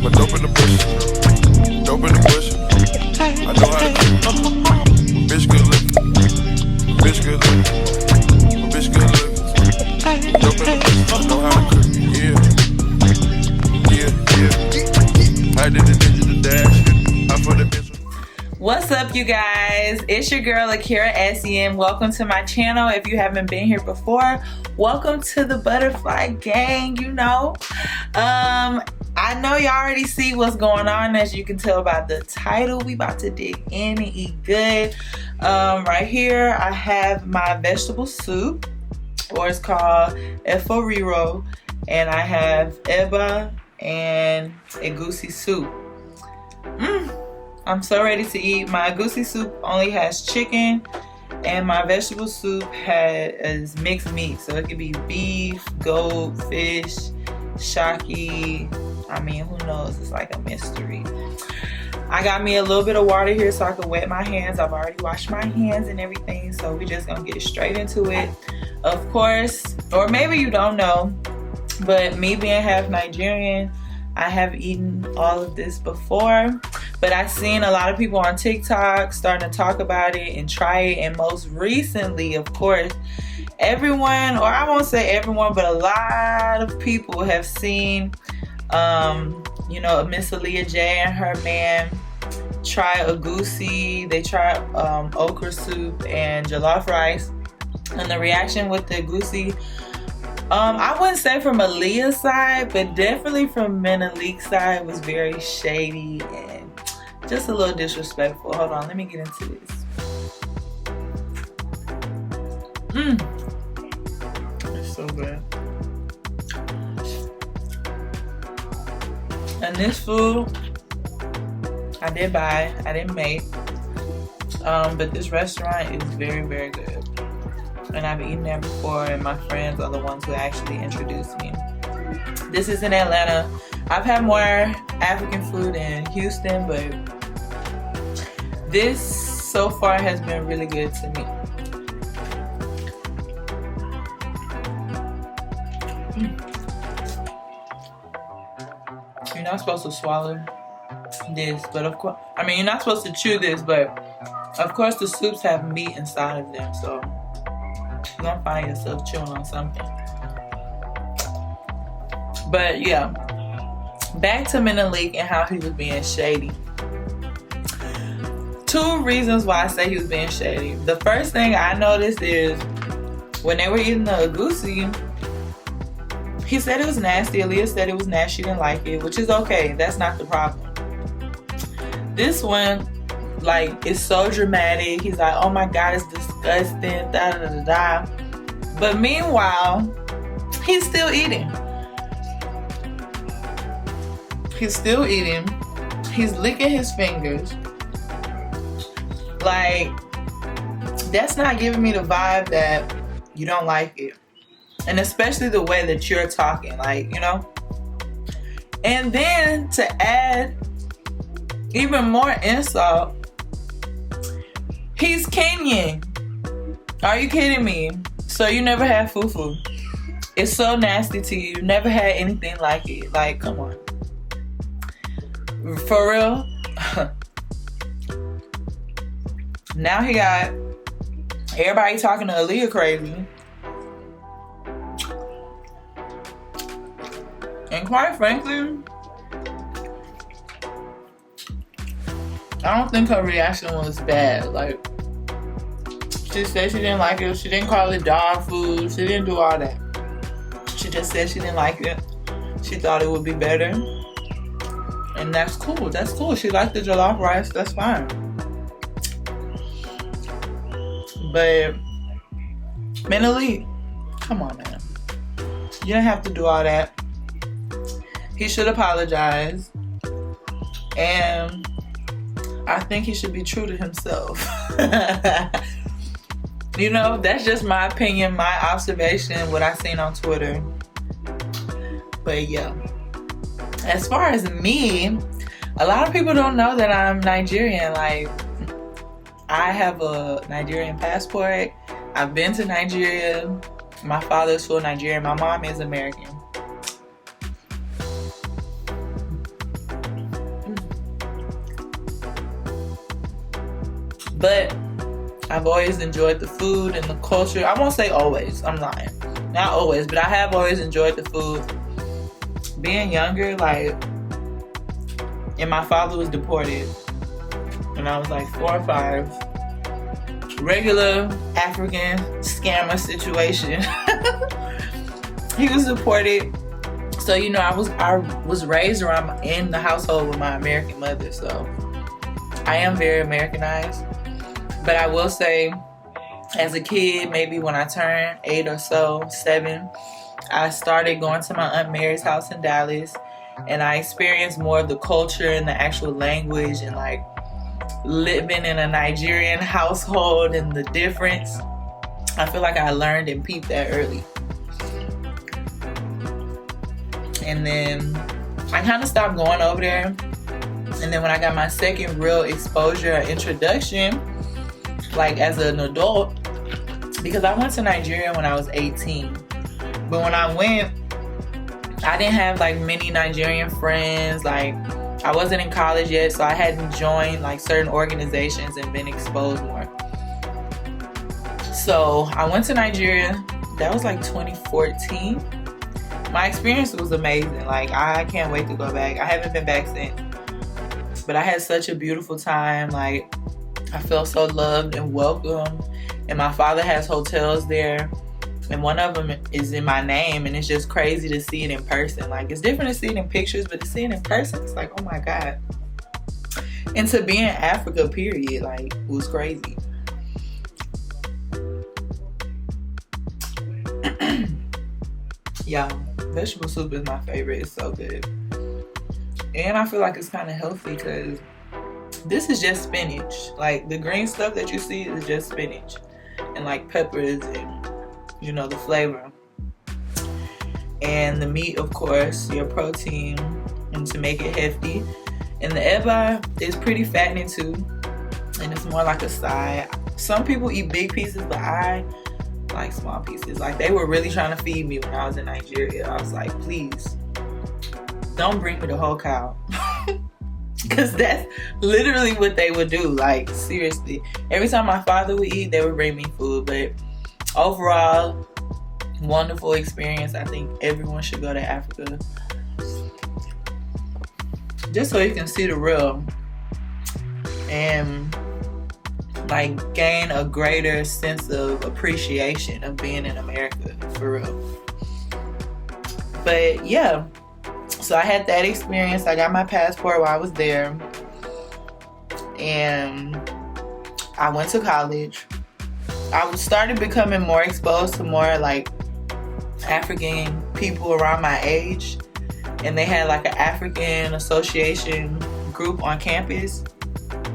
My dope in the bush. Dope in the bush. I know how to cook. My bitch good looking. My bitch good looking. My bitch good looking. Dope in the bush. I know how to cook. Yeah. I did the digital dash. I put the bitch. What's up, you guys? It's your girl Ahkira Essien. Welcome to my channel. If you haven't been here before, welcome to the butterfly gang. You know, I know y'all already see what's going on, as you can tell by the title. We about to dig in and eat good. Right here I have my vegetable soup, or it's called Efo Riro, and I have Eba and Egusi soup. I'm so ready to eat. My Egusi soup only has chicken, and my vegetable soup is mixed meat. So it could be beef, goat, fish, shaki. I mean, who knows? It's like a mystery. I got me a little bit of water here so I can wet my hands. I've already washed my hands and everything, so we're just gonna get straight into it. Of course, or maybe you don't know, but me being half Nigerian, I have eaten all of this before. But I've seen a lot of people on TikTok starting to talk about it and try it. And most recently, of course, everyone, or I won't say everyone, but a lot of people have seen, you know, Miss Aaliyah J and her man try Egusi. They tried okra soup and jollof rice. And the reaction with the Egusi, I wouldn't say from Aaliyah's side, but definitely from Menelik's side, was very shady and just a little disrespectful. Hold on, let me get into this. It's so good. And this food, I did buy, I didn't make. But this restaurant is very, very good. And I've eaten there before, and my friends are the ones who actually introduced me. This is in Atlanta. I've had more African food in Houston, but this so far has been really good to me. You're not supposed to swallow this, but of course, I mean, you're not supposed to chew this, but of course the soups have meat inside of them, so you're gonna find yourself chewing on something. But yeah, back to Menelik and how he was being shady. Two reasons why I say he was being shady. The first thing I noticed is when they were eating the Egusi, he said it was nasty. Aaliyah said it was nasty. She didn't like it, which is okay. That's not the problem. This one, like, it's so dramatic. He's like, oh my God, it's disgusting, da da da da. But meanwhile, he's still eating. He's still eating. He's licking his fingers. Like, that's not giving me the vibe that you don't like it. And especially the way that you're talking, like, you know. And then to add even more insult, he's Kenyan. Are you kidding me? So you never had fufu. It's so nasty to you. You never had anything like it. Like, come on. For real? Now he got everybody talking to Aaliyah crazy. And quite frankly, I don't think her reaction was bad. Like, she said she didn't like it. She didn't call it dog food. She didn't do all that. She just said she didn't like it. She thought it would be better. And that's cool. That's cool. She liked the jollof rice. That's fine. But Menelik, come on, man. You didn't have to do all that. He should apologize. And I think he should be true to himself. You know, that's just my opinion, my observation, what I've seen on Twitter. But yeah. As far as me, a lot of people don't know that I'm Nigerian. Like, I have a Nigerian passport. I've been to Nigeria. My father's full Nigerian. My mom is American. But I've always enjoyed the food and the culture. I won't say always, I'm lying. Not always, but I have always enjoyed the food. Being younger, like, and my father was deported when I was like 4 or 5. Regular African scammer situation. He was deported. So, you know, I was raised around in the household with my American mother, so I am very Americanized. But I will say, as a kid, maybe when I turned 8 or so, 7, I started going to my Aunt Mary's house in Dallas, and I experienced more of the culture and the actual language, and like living in a Nigerian household and the difference. I feel like I learned and peeped that early. And then I kind of stopped going over there. And then when I got my second real exposure or introduction, like as an adult, because I went to Nigeria when I was 18. But when I went, I didn't have like many Nigerian friends. Like, I wasn't in college yet, so I hadn't joined like certain organizations and been exposed more. So I went to Nigeria. That was like 2014. My experience was amazing. Like, I can't wait to go back. I haven't been back since. But I had such a beautiful time. Like, I felt so loved and welcomed. And my father has hotels there. And one of them is in my name. And it's just crazy to see it in person. Like, it's different to see it in pictures, but to see it in person, it's like, oh my God. And to be in Africa, period, like, was crazy. Yeah, vegetable soup is my favorite. It's so good. And I feel like it's kind of healthy because this is just spinach. Like, the green stuff that you see is just spinach. And like peppers and, you know, the flavor. And the meat, of course, your protein, and to make it hefty. And the eba is pretty fattening too. And it's more like a side. Some people eat big pieces, but I like small pieces. Like, they were really trying to feed me when I was in Nigeria. I was like, please, don't bring me the whole cow. Because that's literally what they would do. Like, seriously. Every time my father would eat, they would bring me food. But overall, wonderful experience. I think everyone should go to Africa. Just so you can see the real. And like gain a greater sense of appreciation of being in America, for real. But yeah, so I had that experience. I got my passport while I was there, and I went to college. I started becoming more exposed to more like African people around my age, and they had like an African association group on campus,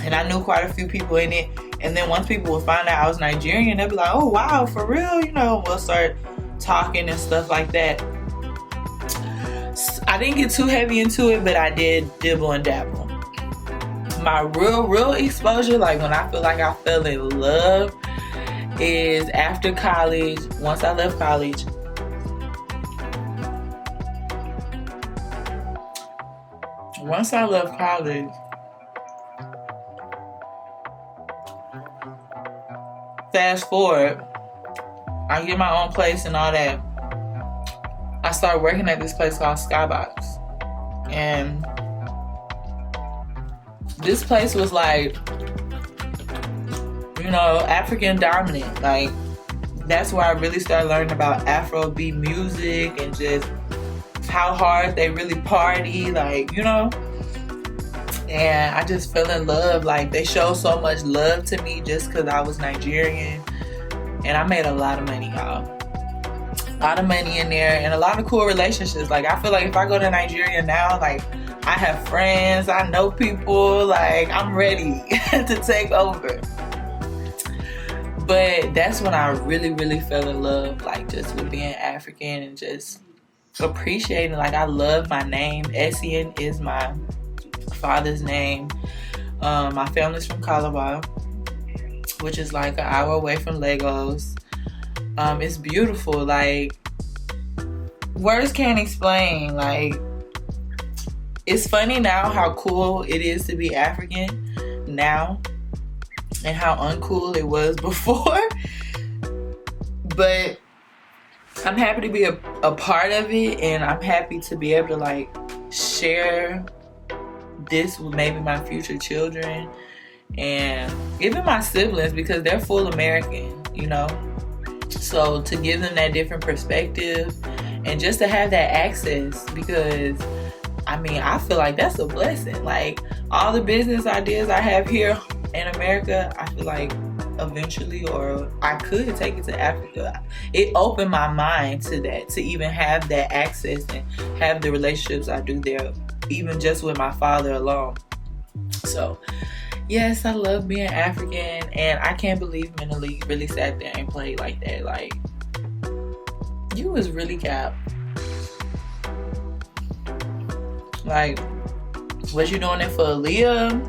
and I knew quite a few people in it. And then once people would find out I was Nigerian, they'd be like, oh wow, for real? You know, we'll start talking and stuff like that. I didn't get too heavy into it, but I did dibble and dabble. My real exposure, like when I feel like I fell in love, is after college. Once I left college, fast forward, I get my own place and all that. I started working at this place called Skybox. And this place was like, you know, African dominant. Like, that's where I really started learning about Afrobeat music and just how hard they really party, like, you know. And I just fell in love. Like, they showed so much love to me just because I was Nigerian. And I made a lot of money, y'all. A lot of money in there and a lot of cool relationships. Like, I feel like if I go to Nigeria now, like, I have friends, I know people, like, I'm ready to take over. But that's when I really, really fell in love, like, just with being African and just appreciating. Like, I love my name. Essien is my father's name. My family's from Calabar, which is like an hour away from Lagos. It's beautiful. Like, words can't explain. Like, it's funny now how cool it is to be African now. and how uncool it was before. But I'm happy to be a part of it, and I'm happy to be able to like share this with maybe my future children and even my siblings, because they're full American, you know. So to give them that different perspective and just to have that access, because I mean, I feel like that's a blessing. Like all the business ideas I have here in America, I feel like eventually, or I could take it to Africa. It opened my mind to that, to even have that access and have the relationships I do there, even just with my father alone. So yes, I love being African, and I can't believe Menelik really sat there and played like that. Like, you was really cap. Like, was you doing it for Aaliyah?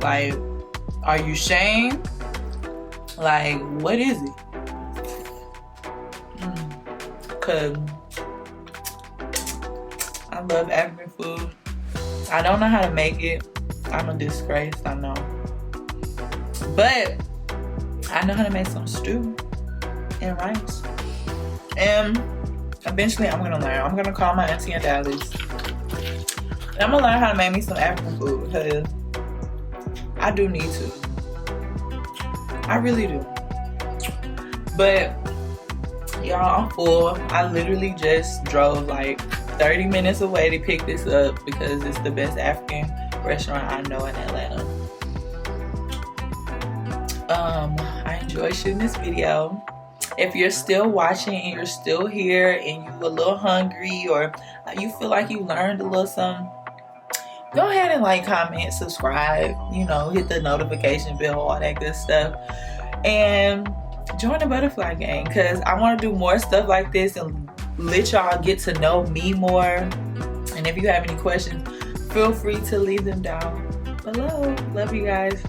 Like, are you shamed? Like, what is it? Cause I love African food. I don't know how to make it. I'm a disgrace, I know. But I know how to make some stew and rice. And eventually I'm gonna learn. I'm gonna call my auntie in Dallas. And I'm gonna learn how to make me some African food, because I do need to. I really do. But y'all, I'm full. I literally just drove like 30 minutes away to pick this up because it's the best African restaurant I know in Atlanta. I enjoyed shooting this video. If you're still watching and you're still here and you're a little hungry, or you feel like you learned a little something, go ahead and like, comment, subscribe, you know, hit the notification bell, all that good stuff, and join the butterfly gang, because I want to do more stuff like this and let y'all get to know me more. And if you have any questions, feel free to leave them down below. Love you guys.